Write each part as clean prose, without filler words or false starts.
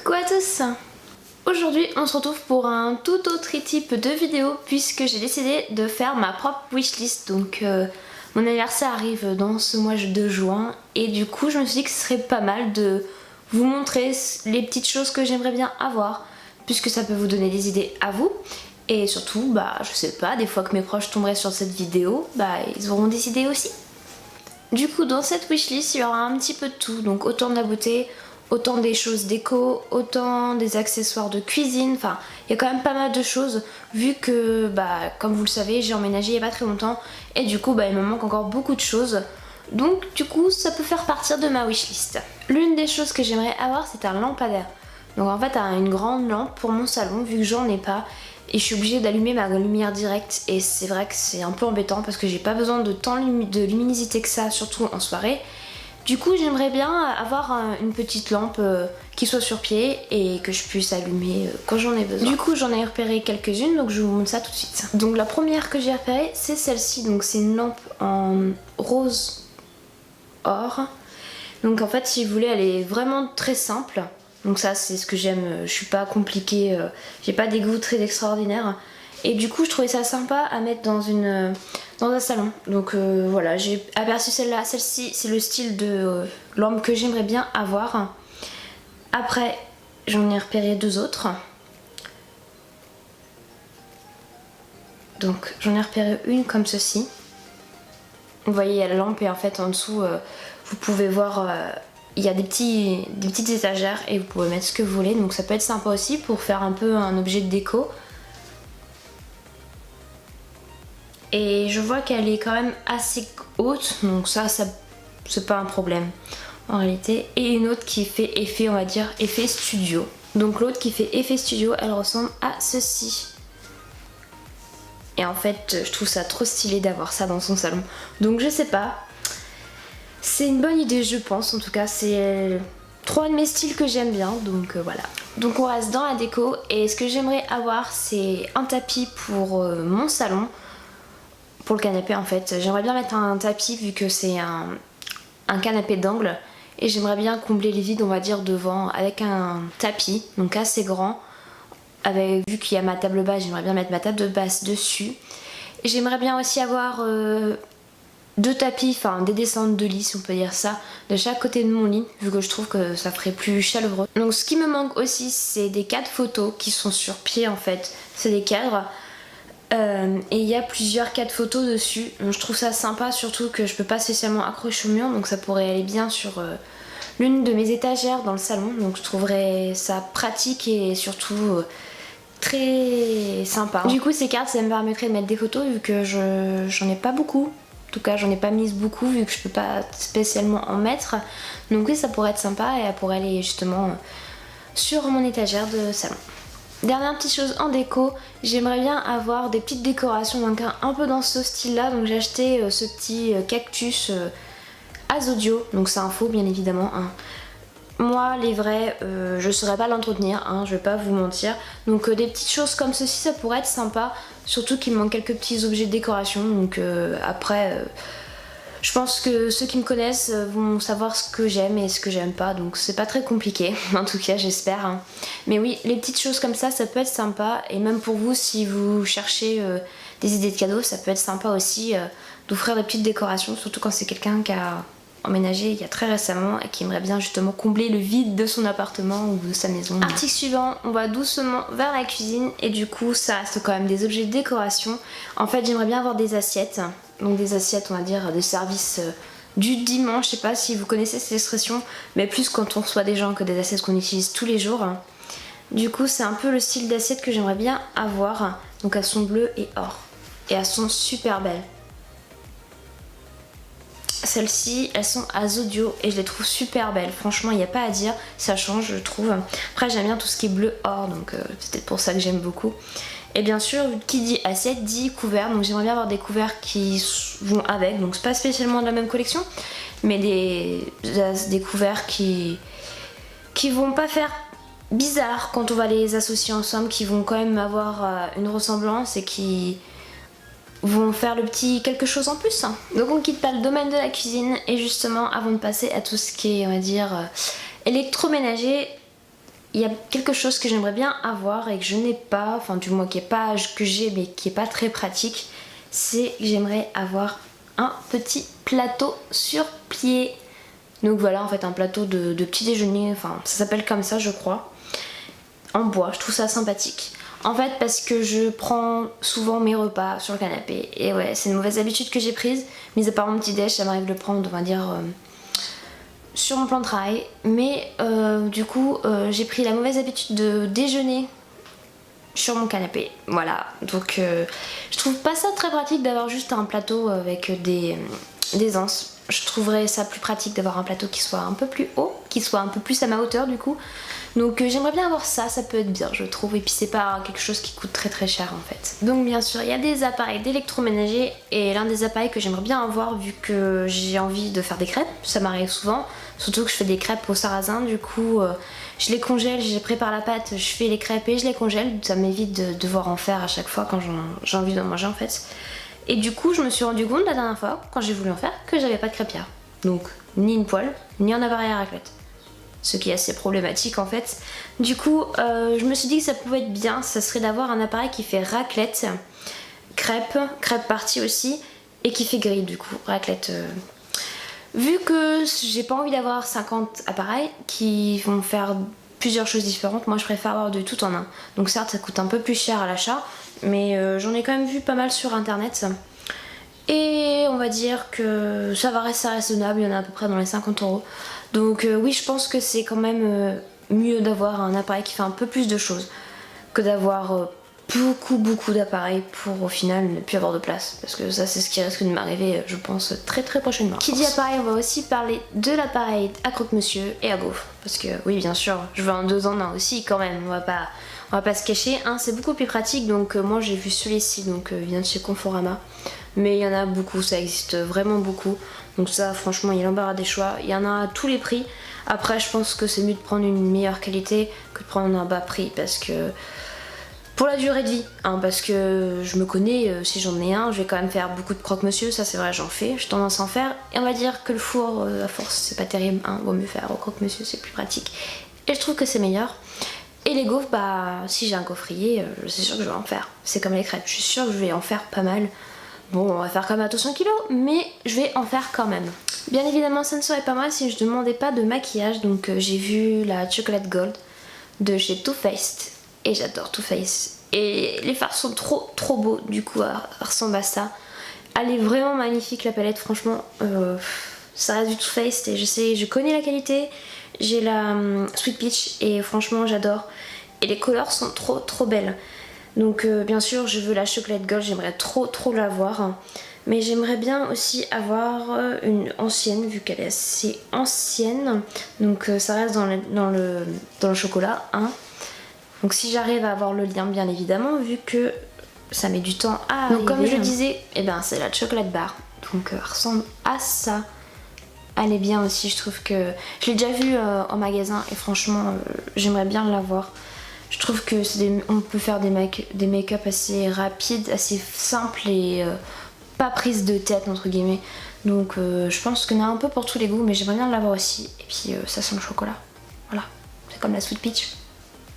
Coucou à tous! Aujourd'hui on se retrouve pour un tout autre type de vidéo puisque j'ai décidé de faire ma propre wishlist. Donc mon anniversaire arrive dans ce mois de juin et du coup je me suis dit que ce serait pas mal de vous montrer les petites choses que j'aimerais bien avoir puisque ça peut vous donner des idées à vous. Et surtout, je sais pas, des fois que mes proches tomberaient sur cette vidéo, ils auront des idées aussi. Du coup dans cette wishlist il y aura un petit peu de tout, donc autant de la beauté, autant des choses déco, autant des accessoires de cuisine, enfin il y a quand même pas mal de choses vu que comme vous le savez j'ai emménagé il n'y a pas très longtemps et du coup il me manque encore beaucoup de choses. Donc du coup ça peut faire partir de ma wishlist. L'une des choses que j'aimerais avoir c'est un lampadaire. Donc en fait une grande lampe pour mon salon vu que j'en ai pas et je suis obligée d'allumer ma lumière directe et c'est vrai que c'est un peu embêtant parce que j'ai pas besoin de tant de luminosité que ça, surtout en soirée. Du coup j'aimerais bien avoir une petite lampe qui soit sur pied et que je puisse allumer quand j'en ai besoin. Du coup j'en ai repéré quelques-unes donc je vous montre ça tout de suite. Donc la première que j'ai repérée c'est celle-ci, donc c'est une lampe en rose or. Donc en fait si vous voulez elle est vraiment très simple. Donc ça c'est ce que j'aime, je suis pas compliquée, j'ai pas des goûts très extraordinaires. Et du coup je trouvais ça sympa à mettre dans un salon. Donc voilà, j'ai aperçu celle-là, celle-ci c'est le style de lampe que j'aimerais bien avoir. Après j'en ai repéré deux autres. Donc j'en ai repéré une comme ceci. Vous voyez il y a la lampe et en fait en dessous vous pouvez voir il y a des petites étagères et vous pouvez mettre ce que vous voulez. Donc ça peut être sympa aussi pour faire un peu un objet de déco. Et je vois qu'elle est quand même assez haute, donc ça c'est pas un problème en réalité. Et une autre qui fait effet, on va dire, effet studio. Donc l'autre qui fait effet studio, elle ressemble à ceci. Et en fait, je trouve ça trop stylé d'avoir ça dans son salon. Donc je sais pas, c'est une bonne idée je pense, en tout cas c'est trois de mes styles que j'aime bien, donc voilà. Donc on reste dans la déco et ce que j'aimerais avoir c'est un tapis pour mon salon. Pour le canapé en fait, j'aimerais bien mettre un tapis vu que c'est un canapé d'angle et j'aimerais bien combler les vides on va dire devant avec un tapis donc assez grand. Vu qu'il y a ma table basse, j'aimerais bien mettre ma table de basse dessus. J'aimerais bien aussi avoir deux tapis, enfin des descentes de lit si on peut dire ça, de chaque côté de mon lit vu que je trouve que ça ferait plus chaleureux. Donc ce qui me manque aussi c'est des cadres photos qui sont sur pied en fait, c'est des cadres. Et il y a plusieurs cadres photos dessus, donc je trouve ça sympa surtout que je peux pas spécialement accrocher au mur donc ça pourrait aller bien sur l'une de mes étagères dans le salon, donc je trouverais ça pratique et surtout très sympa. Du coup ces cartes ça me permettrait de mettre des photos vu que j'en ai pas beaucoup, en tout cas j'en ai pas mise beaucoup vu que je peux pas spécialement en mettre, donc oui ça pourrait être sympa et elle pourrait aller justement sur mon étagère de salon. Dernière petite chose en déco, j'aimerais bien avoir des petites décorations donc un peu dans ce style là, donc j'ai acheté ce petit cactus Azodio, donc c'est un faux bien évidemment. Moi les vrais je saurais pas l'entretenir, je vais pas vous mentir, donc des petites choses comme ceci ça pourrait être sympa, surtout qu'il me manque quelques petits objets de décoration, donc après je pense que ceux qui me connaissent vont savoir ce que j'aime et ce que j'aime pas, donc c'est pas très compliqué, en tout cas j'espère. Mais oui, les petites choses comme ça peut être sympa, et même pour vous si vous cherchez des idées de cadeaux, ça peut être sympa aussi d'offrir des petites décorations, surtout quand c'est quelqu'un qui a emménagé il y a très récemment et qui aimerait bien justement combler le vide de son appartement ou de sa maison. Article suivant, on va doucement vers la cuisine et du coup ça reste quand même des objets de décoration. En fait j'aimerais bien avoir des assiettes, donc des assiettes on va dire de service du dimanche, je sais pas si vous connaissez cette expression, mais plus quand on reçoit des gens que des assiettes qu'on utilise tous les jours. Du coup c'est un peu le style d'assiette que j'aimerais bien avoir, donc elles sont bleues et or et elles sont super belles. Celles-ci elles sont Azodio et je les trouve super belles, franchement il n'y a pas à dire, ça change je trouve. Après j'aime bien tout ce qui est bleu or, donc c'est peut-être pour ça que j'aime beaucoup. Et bien sûr qui dit assiette dit couvert, donc j'aimerais bien avoir des couverts qui vont avec, donc c'est pas spécialement de la même collection mais des couverts qui vont pas faire bizarre quand on va les associer ensemble, qui vont quand même avoir une ressemblance et qui vont faire le petit quelque chose en plus. Donc on quitte pas le domaine de la cuisine et justement avant de passer à tout ce qui est on va dire électroménager, il y a quelque chose que j'aimerais bien avoir et que je n'ai pas, enfin du moins que j'ai mais qui est pas très pratique, c'est que j'aimerais avoir un petit plateau sur plié. Donc voilà, en fait un plateau de petit déjeuner, enfin ça s'appelle comme ça je crois, en bois, je trouve ça sympathique. En fait parce que je prends souvent mes repas sur le canapé et ouais c'est une mauvaise habitude que j'ai prise, mis à part mon petit déj, ça m'arrive de le prendre on va dire sur mon plan de travail, mais du coup j'ai pris la mauvaise habitude de déjeuner sur mon canapé, voilà, donc je trouve pas ça très pratique d'avoir juste un plateau avec des anses. Je trouverais ça plus pratique d'avoir un plateau qui soit un peu plus haut, qui soit un peu plus à ma hauteur du coup. Donc j'aimerais bien avoir ça, ça peut être bien je trouve, et puis c'est pas quelque chose qui coûte très cher en fait. Donc bien sûr il y a des appareils d'électroménager et l'un des appareils que j'aimerais bien avoir vu que j'ai envie de faire des crêpes, ça m'arrive souvent, surtout que je fais des crêpes au sarrasin, du coup je les congèle, je prépare la pâte, je fais les crêpes et je les congèle, ça m'évite de devoir en faire à chaque fois quand j'ai envie d'en manger en fait. Et du coup je me suis rendu compte la dernière fois quand j'ai voulu en faire que j'avais pas de crêpière, donc ni une poêle ni un appareil à raclette. Ce qui est assez problématique en fait. Du coup je me suis dit que ça pouvait être bien, ça serait d'avoir un appareil qui fait raclette, crêpe partie aussi, et qui fait grille du coup, raclette. Vu que j'ai pas envie d'avoir 50 appareils qui vont faire plusieurs choses différentes, moi je préfère avoir de tout en un. Donc certes ça coûte un peu plus cher à l'achat, mais j'en ai quand même vu pas mal sur internet. Et on va dire que ça va rester raisonnable, il y en a à peu près dans les 50 €. Donc oui je pense que c'est quand même mieux d'avoir un appareil qui fait un peu plus de choses que d'avoir beaucoup d'appareils pour au final ne plus avoir de place, parce que ça c'est ce qui risque de m'arriver je pense très prochainement. Qui dit appareil, on va aussi parler de l'appareil à croque-monsieur et à gaufre, parce que oui bien sûr je veux un 2 en 1 aussi quand même, on va pas se cacher, c'est beaucoup plus pratique. Donc moi j'ai vu celui-ci, donc il vient de chez Conforama, mais il y en a beaucoup, ça existe vraiment beaucoup, donc ça franchement il y a l'embarras des choix, il y en a à tous les prix. Après je pense que c'est mieux de prendre une meilleure qualité que de prendre un bas prix, parce que pour la durée de vie, parce que je me connais, si j'en ai un, je vais quand même faire beaucoup de croque-monsieur, ça c'est vrai, j'en fais, j'ai tendance à en faire, et on va dire que le four, à force, c'est pas terrible, vaut mieux faire au croque-monsieur, c'est plus pratique, et je trouve que c'est meilleur. Et les gaufres, si j'ai un gaufrier, c'est sûr que je vais en faire, c'est comme les crêpes, je suis sûre que je vais en faire pas mal. Bon, on va faire quand même à 200 kg, mais je vais en faire quand même. Bien évidemment, ça ne serait pas mal si je ne demandais pas de maquillage, donc j'ai vu la Chocolate Gold de chez Too Faced. Et j'adore Too Faced. Et les fards sont trop beaux, du coup, elle ressemble à ça. Elle est vraiment magnifique la palette, franchement. Ça reste du Too Faced et je connais la qualité. J'ai la Sweet Peach et franchement j'adore. Et les couleurs sont trop belles. Donc bien sûr je veux la Chocolate Gold, j'aimerais trop l'avoir. Mais j'aimerais bien aussi avoir une ancienne, vu qu'elle est assez ancienne. Donc ça reste dans le chocolat. Donc si j'arrive à avoir le lien bien évidemment, vu que ça met du temps à arriver. Donc comme je le disais, c'est la Chocolate Bar. Donc elle ressemble à ça. Elle est bien aussi, je trouve que... Je l'ai déjà vue en magasin et franchement j'aimerais bien l'avoir. Je trouve que on peut faire des make-up assez rapides, assez simples et pas prise de tête entre guillemets. Donc je pense qu'il y en a un peu pour tous les goûts, mais j'aimerais bien l'avoir aussi. Et puis ça sent le chocolat. Voilà, c'est comme la Sweet Peach.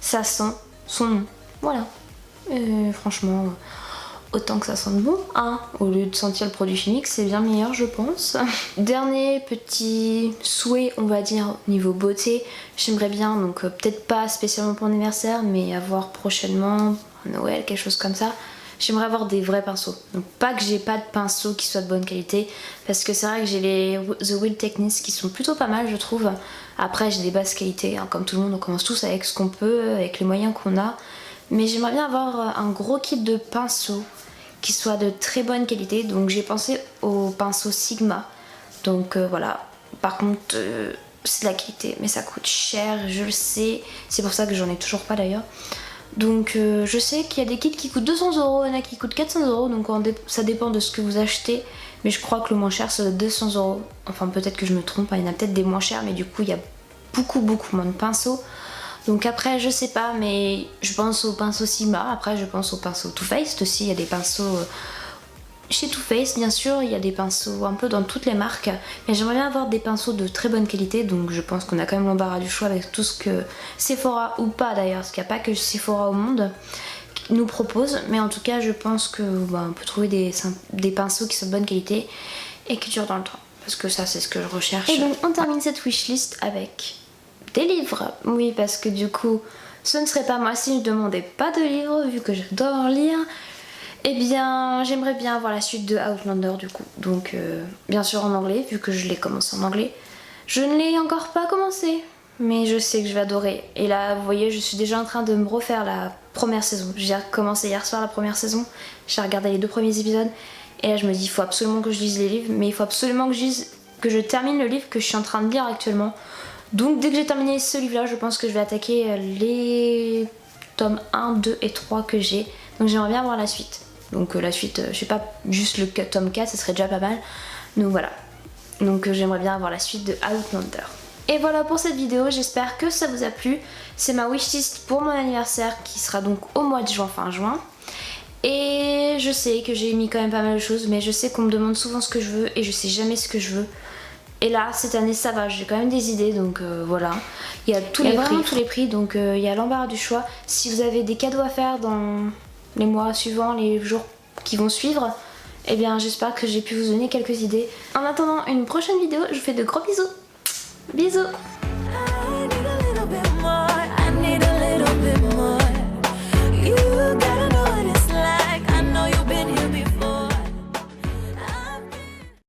Ça sent son nom. Voilà. Et franchement, autant que ça sente bon, au lieu de sentir le produit chimique, c'est bien meilleur je pense. Dernier petit souhait, on va dire, niveau beauté, j'aimerais bien, donc peut-être pas spécialement pour l'anniversaire, mais avoir prochainement, à Noël, quelque chose comme ça, j'aimerais avoir des vrais pinceaux. Donc pas que j'ai pas de pinceaux qui soient de bonne qualité, parce que c'est vrai que j'ai les The Wild Techniques qui sont plutôt pas mal je trouve. Après j'ai des basses qualités, comme tout le monde, on commence tous avec ce qu'on peut, avec les moyens qu'on a. Mais j'aimerais bien avoir un gros kit de pinceaux qui soit de très bonne qualité, donc j'ai pensé au pinceau Sigma. Donc voilà, par contre c'est de la qualité, mais ça coûte cher, je le sais, c'est pour ça que j'en ai toujours pas d'ailleurs. Donc je sais qu'il y a des kits qui coûtent 200 €, il y en a qui coûtent 400 €, donc ça dépend de ce que vous achetez, mais je crois que le moins cher c'est 200 €, enfin peut-être que je me trompe, il y en a peut-être des moins chers, mais du coup il y a beaucoup moins de pinceaux. Donc après je sais pas, mais je pense au pinceau Sigma, après je pense au pinceau Too Faced aussi, il y a des pinceaux, chez Too Faced, bien sûr, il y a des pinceaux un peu dans toutes les marques, mais j'aimerais bien avoir des pinceaux de très bonne qualité, donc je pense qu'on a quand même l'embarras du choix avec tout ce que Sephora, ou pas d'ailleurs, parce qu'il n'y a pas que Sephora au monde, nous propose, mais en tout cas je pense que on peut trouver des pinceaux qui sont de bonne qualité et qui durent dans le temps, parce que ça c'est ce que je recherche. Et donc on termine cette wishlist avec des livres, oui, parce que du coup ce ne serait pas moi si je ne demandais pas de livres, vu que j'adore en lire. Eh bien, j'aimerais bien voir la suite de Outlander du coup. Donc, bien sûr en anglais, vu que je l'ai commencé en anglais. Je ne l'ai encore pas commencé, mais je sais que je vais adorer. Et là, vous voyez, je suis déjà en train de me refaire la première saison. J'ai commencé hier soir la première saison. J'ai regardé les 2 premiers épisodes. Et là, je me dis, il faut absolument que je lise les livres. Mais il faut absolument que je termine le livre que je suis en train de lire actuellement. Donc, dès que j'ai terminé ce livre-là, je pense que je vais attaquer les tomes 1, 2 et 3 que j'ai. Donc, j'aimerais bien voir la suite. Donc la suite, je sais pas, juste le tome 4, ça serait déjà pas mal. Donc voilà. Donc j'aimerais bien avoir la suite de Outlander. Et voilà pour cette vidéo, j'espère que ça vous a plu. C'est ma wishlist pour mon anniversaire qui sera donc au mois de juin, fin juin. Et je sais que j'ai mis quand même pas mal de choses, mais je sais qu'on me demande souvent ce que je veux et je sais jamais ce que je veux. Et là, cette année, ça va, j'ai quand même des idées, donc voilà. Il y a tous les prix, donc il y a l'embarras du choix. Si vous avez des cadeaux à faire dans les mois suivants, les jours qui vont suivre, eh bien j'espère que j'ai pu vous donner quelques idées. En attendant une prochaine vidéo, je vous fais de gros bisous. Bisous.